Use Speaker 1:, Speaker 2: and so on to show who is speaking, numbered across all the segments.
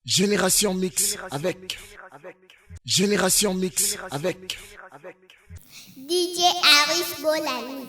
Speaker 1: Génération Mix avec Génération Mix avec
Speaker 2: DJ Aris Bolani.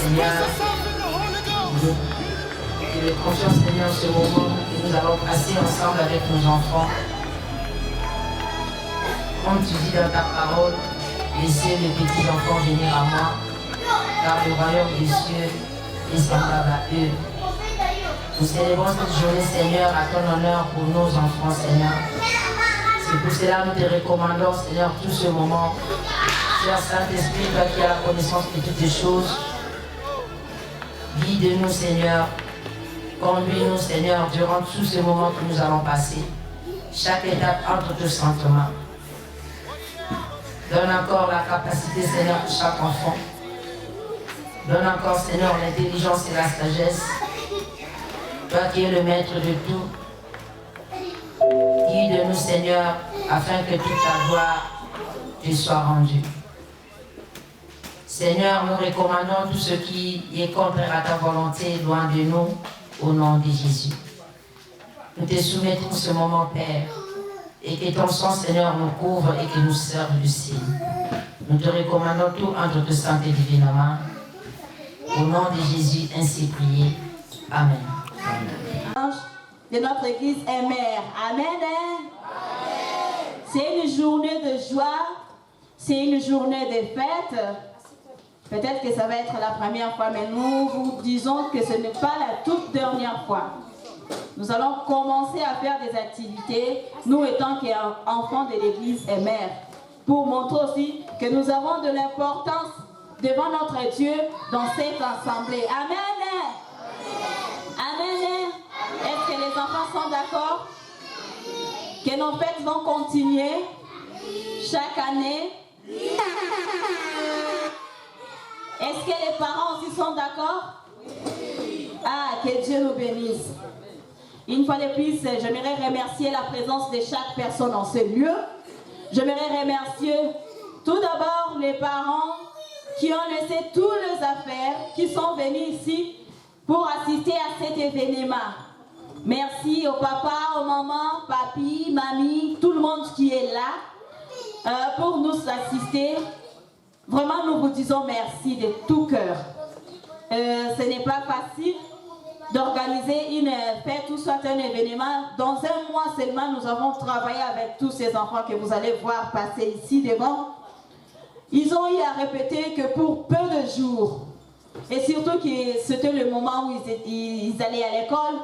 Speaker 3: Seigneur, je vais confiance, Seigneur, ce moment que nous allons passer ensemble avec nos enfants. Comme tu dis dans ta parole, laissez les petits enfants venir à moi, car le royaume des cieux est semblable à eux. Nous célébrons cette journée, Seigneur, à ton honneur pour nos enfants, Seigneur. C'est pour cela que nous te recommandons, Seigneur, tout ce moment. Seigneur Saint-Esprit, toi qui as la connaissance de toutes les choses, guide-nous, Seigneur. Conduis-nous, Seigneur, durant tout ce moment que nous allons passer. Chaque étape entre tes saintes mains. Donne encore la capacité, Seigneur, de chaque enfant. Donne encore, Seigneur, l'intelligence et la sagesse. Toi qui es le maître de tout. Guide-nous, Seigneur, afin que toute ta gloire te soit rendue. Seigneur, nous recommandons tout ce qui est contraire à ta volonté, loin de nous, au nom de Jésus. Nous te soumettons ce moment, Père, et que ton sang, Seigneur, nous couvre et que nous serve de signe. Nous te recommandons tout entre tes saintes et divines mains. Au nom de Jésus, ainsi prié. Amen.
Speaker 4: De notre église est mère. Amen. C'est une journée de joie, c'est une journée de fête. Peut-être que ça va être la première fois, mais nous vous disons que ce n'est pas la toute dernière fois. Nous allons commencer à faire des activités, nous étant qu'enfants de l'église et mère, pour montrer aussi que nous avons de l'importance devant notre Dieu dans cette assemblée. Amen. Amen. Est-ce que les enfants sont d'accord que nos fêtes vont continuer chaque année? Est-ce que les parents aussi sont d'accord? Ah, que Dieu nous bénisse. Une fois de plus, j'aimerais remercier la présence de chaque personne en ce lieu. J'aimerais remercier tout d'abord les parents qui ont laissé toutes leurs affaires, qui sont venus ici pour assister à cet événement. Merci au papa, aux mamans, papi, mamie, tout le monde qui est là pour nous assister. Vraiment, nous vous disons merci de tout cœur. Ce n'est pas facile d'organiser une fête ou soit un événement. Dans un mois seulement, nous avons travaillé avec tous ces enfants que vous allez voir passer ici devant. Ils ont eu à répéter que pour peu de jours, et surtout que c'était le moment où ils allaient à l'école,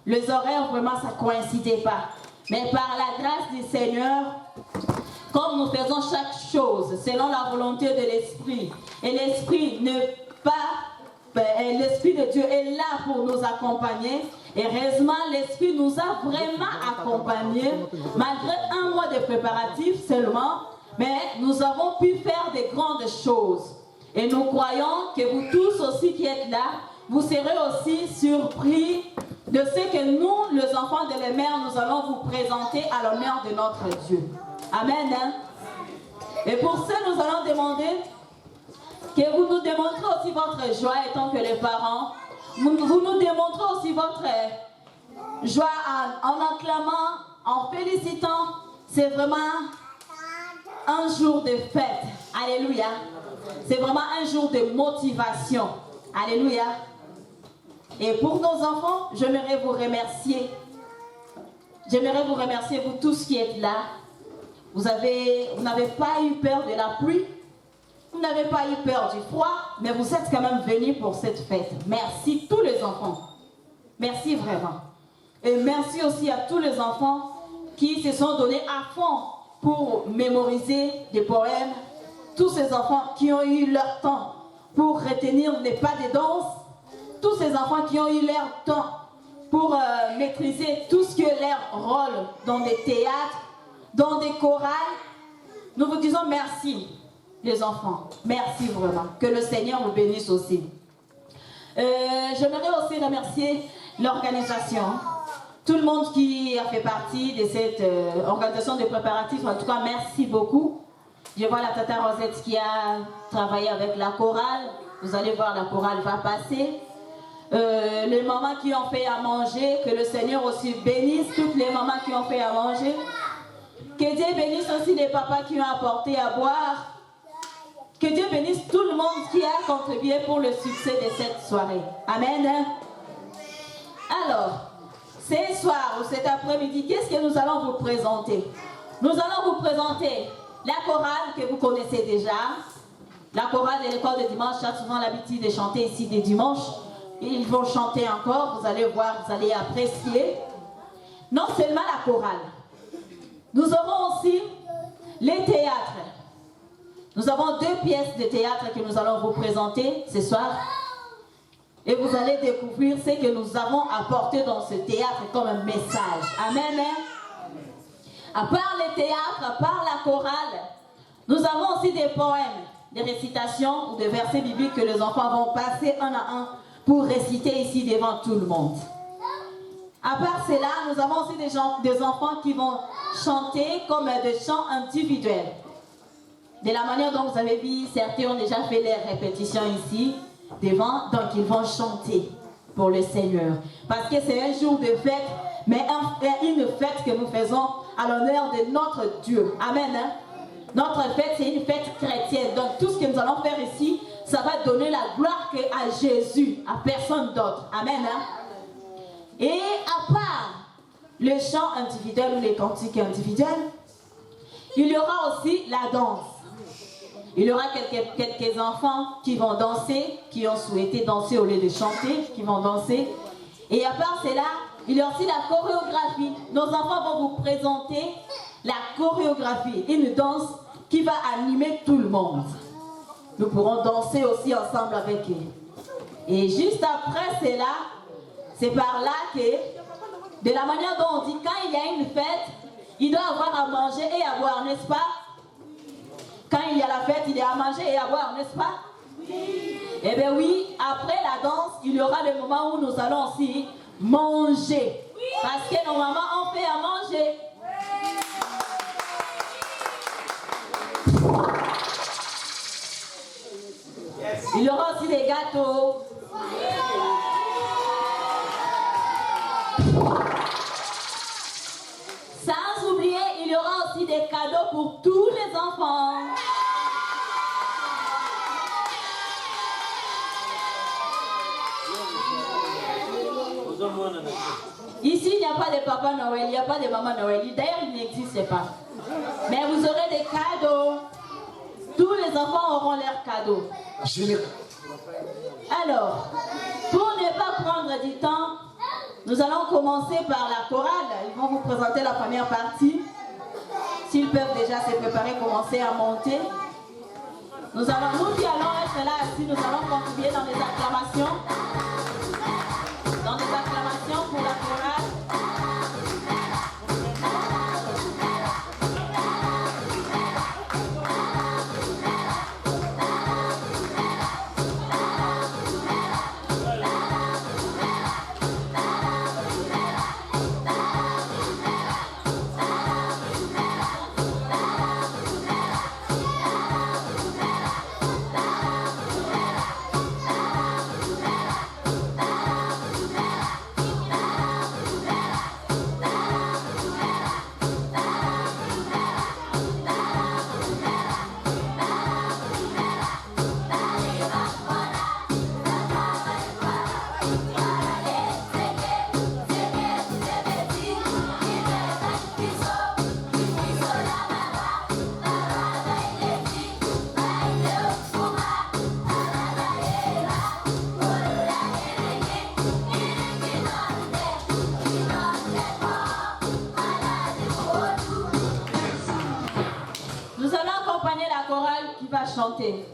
Speaker 4: les horaires, vraiment, ça ne coïncidait pas. Mais par la grâce du Seigneur, comme nous faisons chaque chose selon la volonté de l'Esprit, et l'Esprit l'Esprit de Dieu est là pour nous accompagner. Et heureusement, l'Esprit nous a vraiment accompagnés, malgré un mois de préparatifs seulement, mais nous avons pu faire de grandes choses. Et nous croyons que vous tous aussi qui êtes là, vous serez aussi surpris de ce que nous, les enfants de la mère, nous allons vous présenter à l'honneur de notre Dieu. Amen. Et pour ça, nous allons demander que vous nous démontrez aussi votre joie, étant que les parents, vous nous démontrez aussi votre joie en acclamant, en félicitant c'est vraiment un jour de fête. Alléluia. C'est vraiment un jour de motivation. Alléluia. Et pour nos enfants, j'aimerais vous remercier. J'aimerais vous remercier, vous tous qui êtes là. Vous n'avez pas eu peur de la pluie. Vous n'avez pas eu peur du froid. Mais vous êtes quand même venus pour cette fête. Merci tous les enfants. Merci vraiment. Et merci aussi à tous les enfants qui se sont donnés à fond pour mémoriser des poèmes. Tous ces enfants qui ont eu leur temps pour retenir les pas de danse. Tous ces enfants qui ont eu leur temps pour maîtriser tout ce qui est leur rôle dans des théâtres, dans des chorales. Nous vous disons merci, les enfants. Merci vraiment. Que le Seigneur vous bénisse aussi. J'aimerais aussi remercier l'organisation. Tout le monde qui a fait partie de cette organisation de préparatifs. En tout cas, merci beaucoup. Je vois la tata Rosette qui a travaillé avec la chorale. Vous allez voir, la chorale va passer. Les mamans qui ont fait à manger, que le Seigneur aussi bénisse toutes les mamans qui ont fait à manger. Que Dieu bénisse aussi les papas qui ont apporté à boire. Que Dieu bénisse tout le monde qui a contribué pour le succès de cette soirée. Amen. Alors, ce soir ou cet après-midi, qu'est-ce que nous allons vous présenter? Nous allons vous présenter la chorale que vous connaissez déjà. La chorale de l'école de dimanche a souvent l'habitude de chanter ici des dimanches. Ils vont chanter encore, vous allez voir, vous allez apprécier. Non seulement la chorale. Nous aurons aussi les théâtres. Nous avons 2 pièces de théâtre que nous allons vous présenter ce soir. Et vous allez découvrir ce que nous avons apporté dans ce théâtre comme un message. Amen. À part les théâtres, à part la chorale, nous avons aussi des poèmes, des récitations ou des versets bibliques que les enfants vont passer un à un pour réciter ici devant tout le monde. À part cela, nous avons aussi des enfants qui vont chanter comme des chants individuels. De la manière dont vous avez vu, certains ont déjà fait les répétitions ici devant, donc ils vont chanter pour le Seigneur. Parce que c'est un jour de fête, mais une fête que nous faisons à l'honneur de notre Dieu. Amen. Hein? Notre fête, c'est une fête chrétienne. Donc tout ce que nous allons faire ici, ça va donner la gloire à Jésus, à personne d'autre. Amen. Hein? Et à part le chant individuel ou les cantiques individuels, il y aura aussi la danse. Il y aura quelques enfants qui vont danser, qui ont souhaité danser au lieu de chanter, qui vont danser. Et à part cela, il y a aussi la chorégraphie. Nos enfants vont vous présenter la chorégraphie, une danse qui va animer tout le monde. Nous pourrons danser aussi ensemble avec eux. Et juste après cela, c'est par là que, de la manière dont on dit, quand il y a une fête, il doit avoir à manger et à boire, n'est-ce pas? Quand il y a la fête, il y a à manger et à boire, n'est-ce pas? Oui. Eh bien oui, après la danse, il y aura le moment où nous allons aussi manger. Oui. Parce que nos mamans ont fait à manger. Il y aura aussi des gâteaux. Sans oublier, il y aura aussi des cadeaux pour tous les enfants. Ici, il n'y a pas de Papa Noël, il n'y a pas de Maman Noël. D'ailleurs, il n'existe pas. Mais vous aurez des cadeaux. Tous les enfants auront leurs cadeaux. Alors, pour ne pas prendre du temps, nous allons commencer par la chorale. Ils vont vous présenter la première partie. S'ils peuvent déjà se préparer, commencer à monter. Nous qui allons être là assis, nous allons contribuer dans les acclamations. Dans les acclamations pour la chorale. chanter.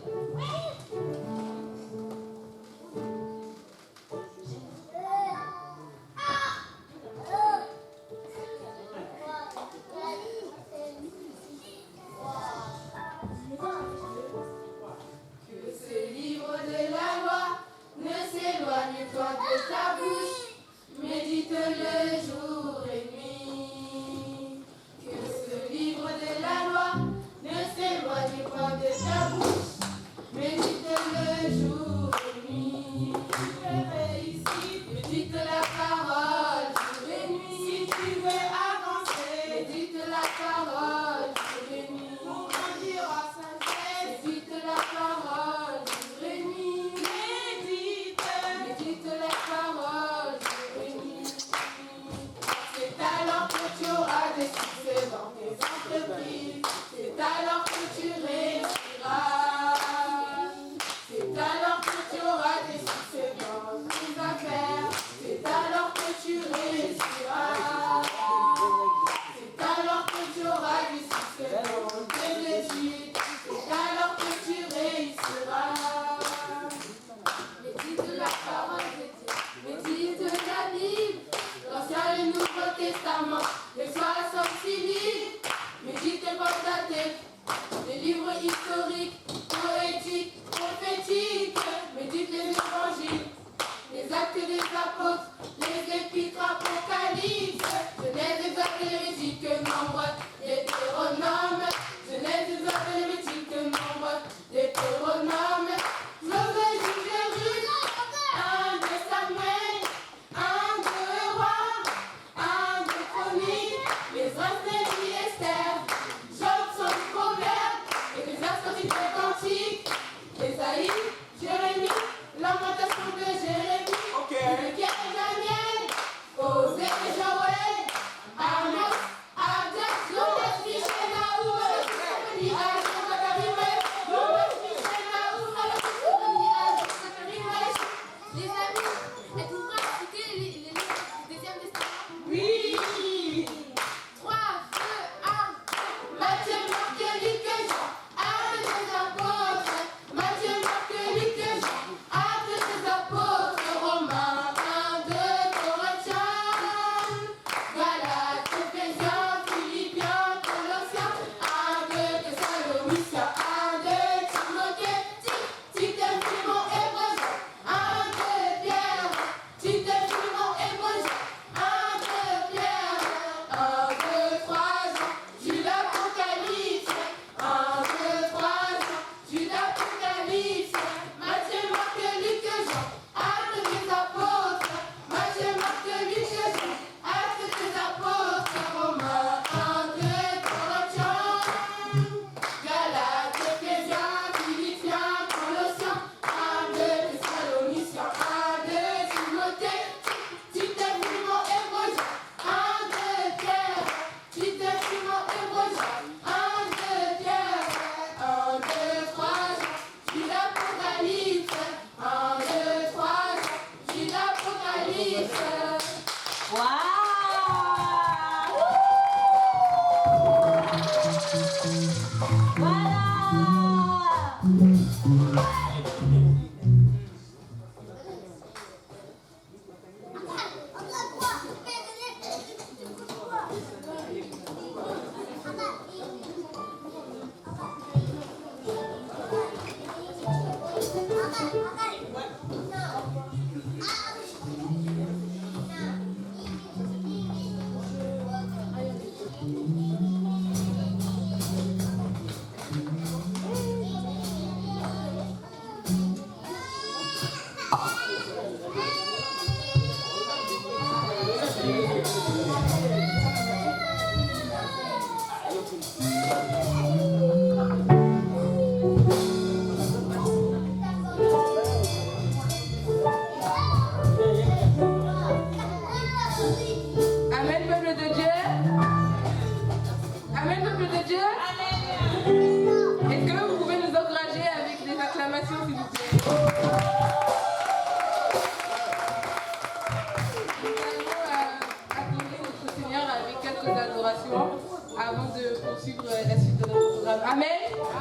Speaker 5: Avant de poursuivre la suite de notre programme. Amen.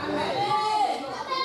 Speaker 5: Amen.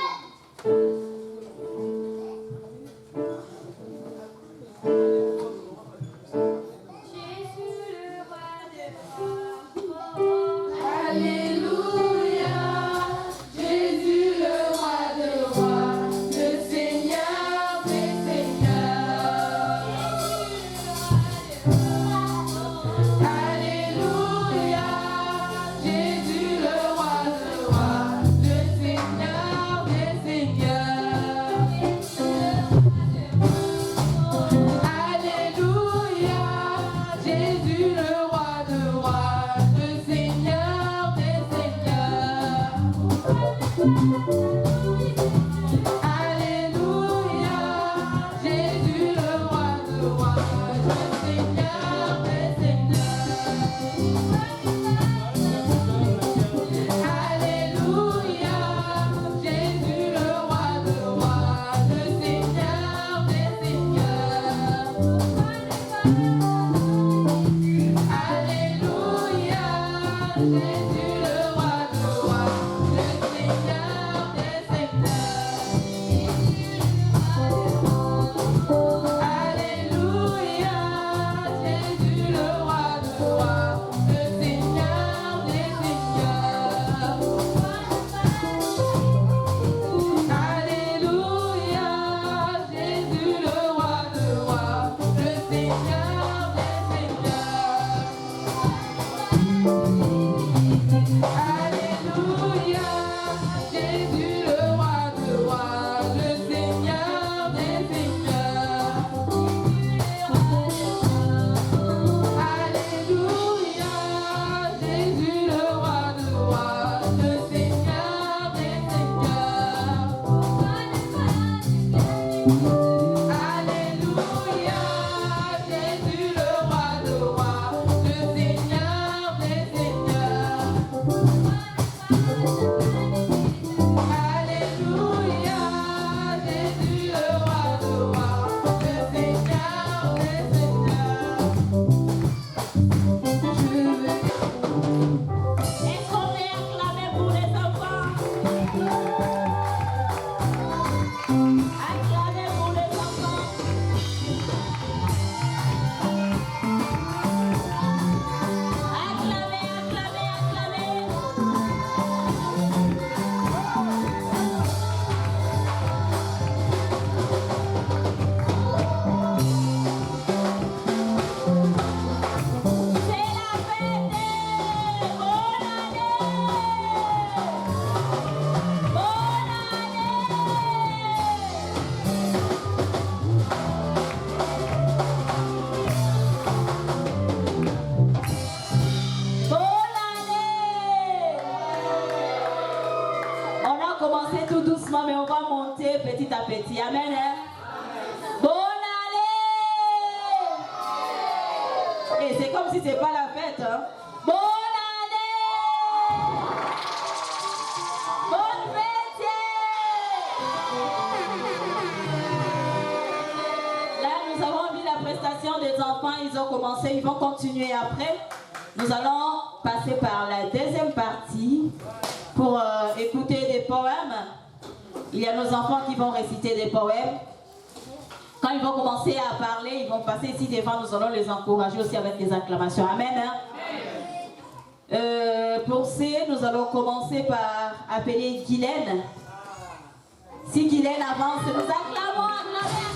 Speaker 4: Allez, c'est comme si c'est pas la fête. Hein. Bonne année! Bonne fête! Là, nous avons vu la prestation des enfants. Ils ont commencé, ils vont continuer après. Nous allons passer par la deuxième partie pour écouter des poèmes. Il y a nos enfants qui vont réciter des poèmes. Quand ils vont commencer à parler, ils vont passer ici devant, nous allons les encourager aussi avec des acclamations. Amen. Hein? Pour ce, nous allons commencer par appeler Guylaine. Si Guylaine avance, nous acclamons, acclamez.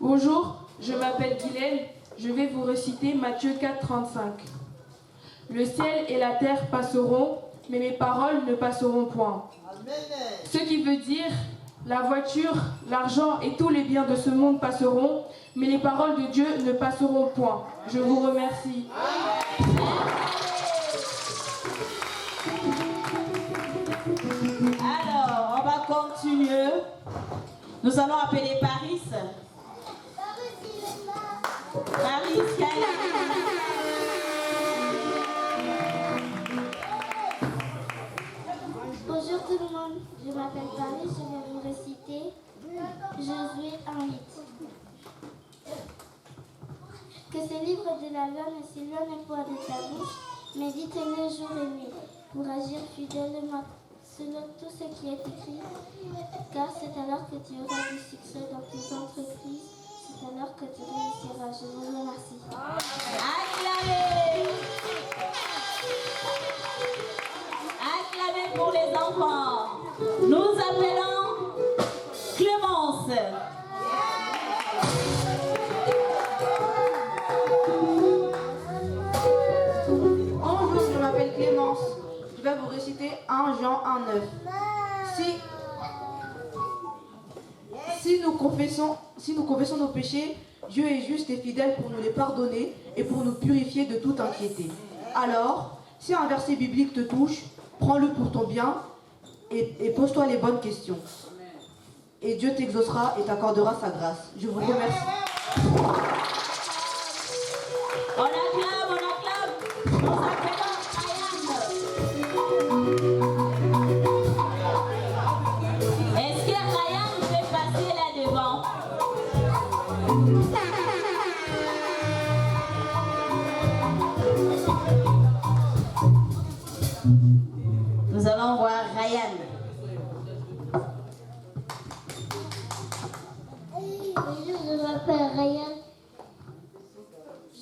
Speaker 5: Bonjour, je m'appelle Guylaine, je vais vous réciter Matthieu 4, 35. Le ciel et la terre passeront, mais mes paroles ne passeront point. Ce qui veut dire, la voiture, l'argent et tous les biens de ce monde passeront, mais les paroles de Dieu ne passeront point. Je vous remercie.
Speaker 4: Alors, on va continuer. Nous allons appeler Paris. Paris,
Speaker 2: Bonjour tout le monde, je m'appelle Paris, je vais vous réciter Josué 1:8. Que ce livre de la loi ne s'éloigne pas de ta bouche, mais dites-le jour et nuit, pour agir fidèlement selon tout ce qui est écrit, car c'est alors que tu auras du succès dans tes entreprises. C'est alors que tu réussiras. Je vous remercie.
Speaker 4: Acclamez! Acclamez pour les enfants. Nous appelons Clémence.
Speaker 6: Bonjour, je m'appelle Clémence. Je vais vous réciter 1 Jean 1:9. Si nous confessons nos péchés, Dieu est juste et fidèle pour nous les pardonner et pour nous purifier de toute impiété. Alors, si un verset biblique te touche, prends-le pour ton bien et pose-toi les bonnes questions. Et Dieu t'exaucera et t'accordera sa grâce. Je vous remercie.
Speaker 4: On acclame, on acclame. Nous appelons Ryan. Est-ce que Ryan peut passer là devant? Nous allons voir Ryan.
Speaker 2: Bonjour, je m'appelle Ryan.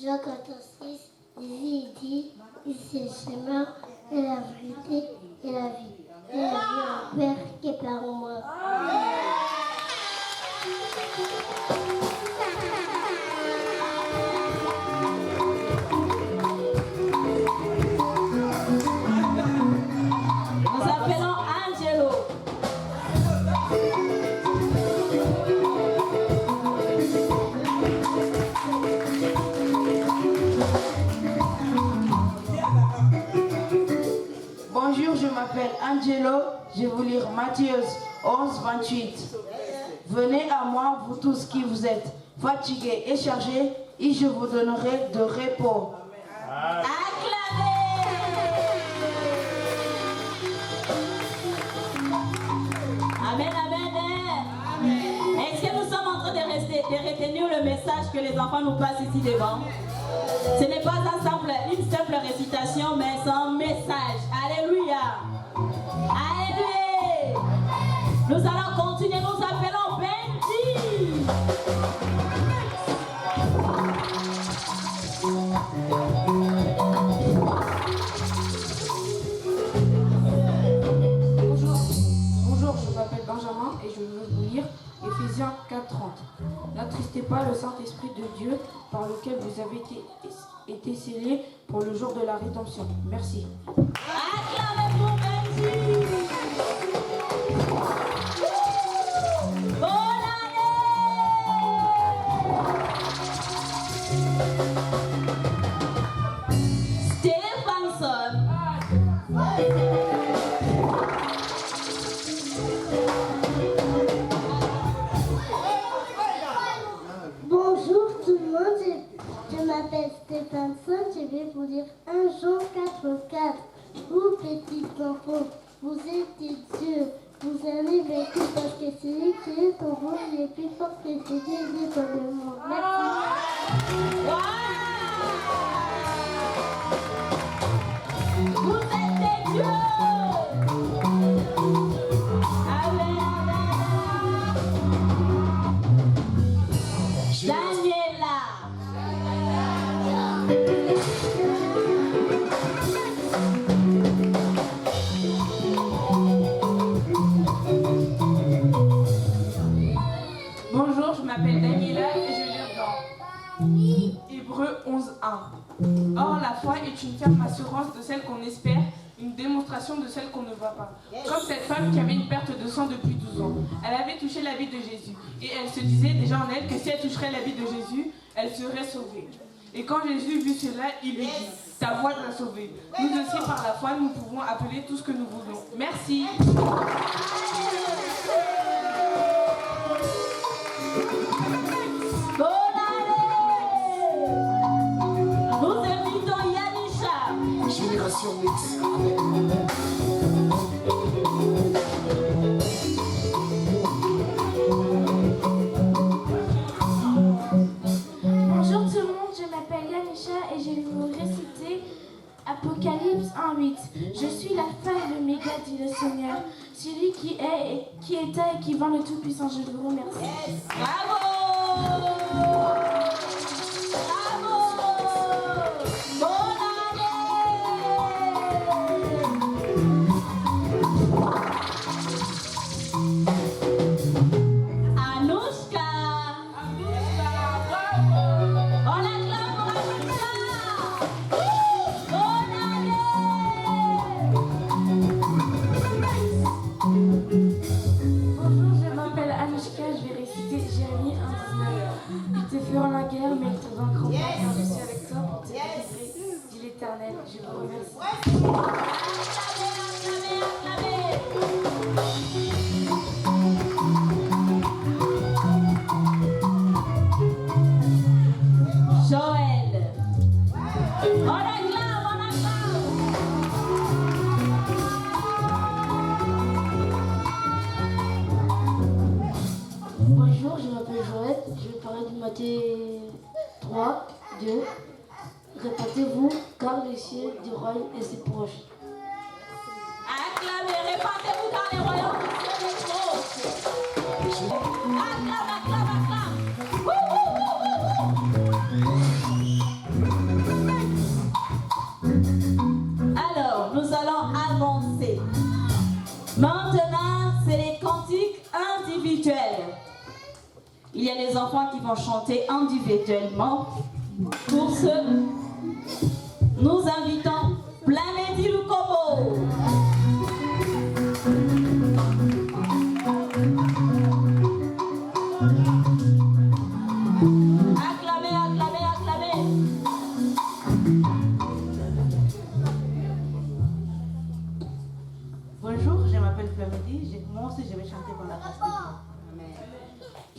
Speaker 2: Jean 14:6. Jésus dit, c'est le chemin et la vérité et la vie. Et la vie au Père qui est par moi.
Speaker 4: Nous appelons Angelo.
Speaker 6: Bonjour, je m'appelle Angelo. Je vais vous lire Matthieu 11:28. Venez à moi, vous tous qui vous êtes fatigués et chargés, et je vous donnerai de repos.
Speaker 4: Acclamez! Amen, amen. Est-ce que nous sommes en train de retenir le message que les enfants nous passent ici devant? Ce n'est pas une simple récitation, mais c'est un message. Alléluia. Alléluia. Nous allons continuer, nous appelons Benji.
Speaker 5: Bonjour, je m'appelle Benjamin et je veux vous lire Éphésiens 4:30. N'attristez pas le Saint-Esprit de Dieu par lequel vous avez été scellés pour le jour de la rédemption. Merci.
Speaker 4: Acclamez pour Benji. Bonne année.
Speaker 2: m'appelle Stéphenson, je vais vous lire 1 Jean 4:4. Vous, petits enfants, vous êtes des dieux, vous avez vaincu parce que celui qui est en vous, il est plus fort que celui qui est dans le monde. Merci.
Speaker 4: Vous êtes des dieux. Daniela.
Speaker 5: Bonjour, je m'appelle Daniela et je lis dans Hébreux 11:1. Or, la foi est une ferme assurance de celle qu'on espère, une démonstration de celle qu'on ne voit pas. Comme cette femme qui avait une perte de sang depuis 12 ans. Elle avait touché l'habit de Jésus. Et elle se disait déjà en elle que si elle toucherait l'habit de Jésus, elle serait sauvée. Et quand Jésus vit cela, il lui dit, ta voix t'a sauvée. Nous aussi, par la foi, nous pouvons appeler tout ce que nous voulons. Merci.
Speaker 4: Bonne année. Nous invitons Yanisha.
Speaker 1: Génération Mix avec
Speaker 2: Bonjour tout le monde, je m'appelle Yanisha et je vais vous réciter Apocalypse 1:8. Je suis la fin et l'oméga, dit le Seigneur, celui qui est, qui était et qui vient le Tout-Puissant. Je vous remercie.
Speaker 4: Bravo. Bravo. Bonne année. Anouchka. On acclame pour Anouchka. Bonne année.
Speaker 2: Bonjour, je m'appelle Anouchka, je vais réciter Jérémie 1:19. Ils te feront la guerre, mais ils te vaincront pas, car je suis avec toi pour te délivrer, dit l'Éternel. Je vous remercie.
Speaker 4: Acclamez, acclamez, acclamez. Joël. On acclame, on acclame.
Speaker 2: Bonjour, je m'appelle Joël, je vais parler de Matthieu 3:2. Répétez-vous, car le ciel du royaume est si proche.
Speaker 4: Acclamez, répandez-vous dans les royaumes du ciel est proche. Acclame, acclame, acclame. Wouh, wouh, wouh, wouh, wouh. Alors, nous allons avancer. Maintenant, c'est les cantiques individuels. Il y a les enfants qui vont chanter individuellement. Pour ce, nous invitons Plamedi Lukobo. Acclamez, acclamez, acclamez.
Speaker 6: Bonjour, je m'appelle Flamedy. Moi aussi, je vais chanter pour la grâce de Dieu.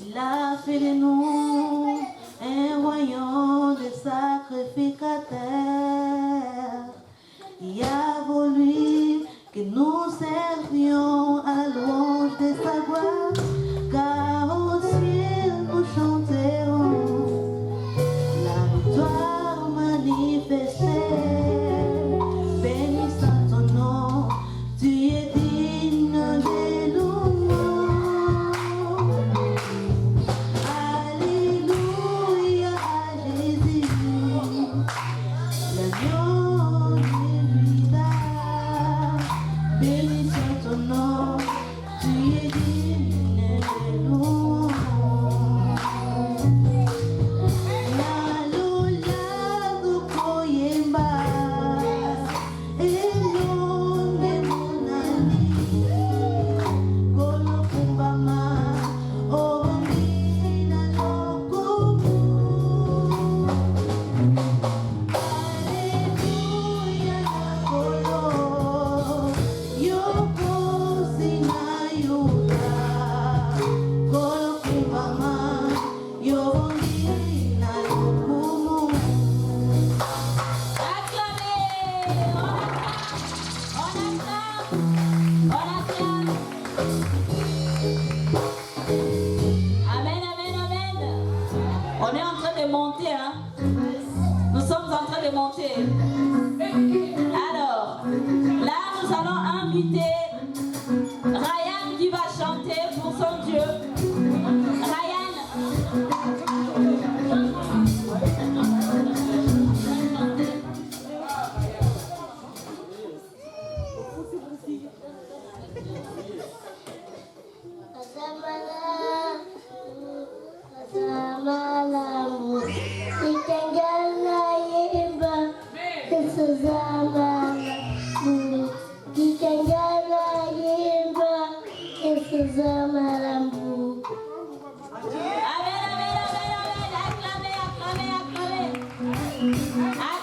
Speaker 6: Il a fait de nous un royaume de sacrificateurs. Il a voulu que nous servions à la louange de sa gloire, car au ciel nous chanterons la victoire manifestée. Bénissant ton nom, tu es digne de louange. Alléluia à Jésus, l'agneau de Juda. Bénissant ton nom, tu es digne de louange. Nalulago koyemba, elonge monani, kolokumbama, obambina lokumu. Alléluia
Speaker 4: de monter. Alors, là, nous allons inviter Ryan qui va chanter pour son Dieu. Ryan. Amen, amen, amen, amen. Acclamez, acclamez, acclamez.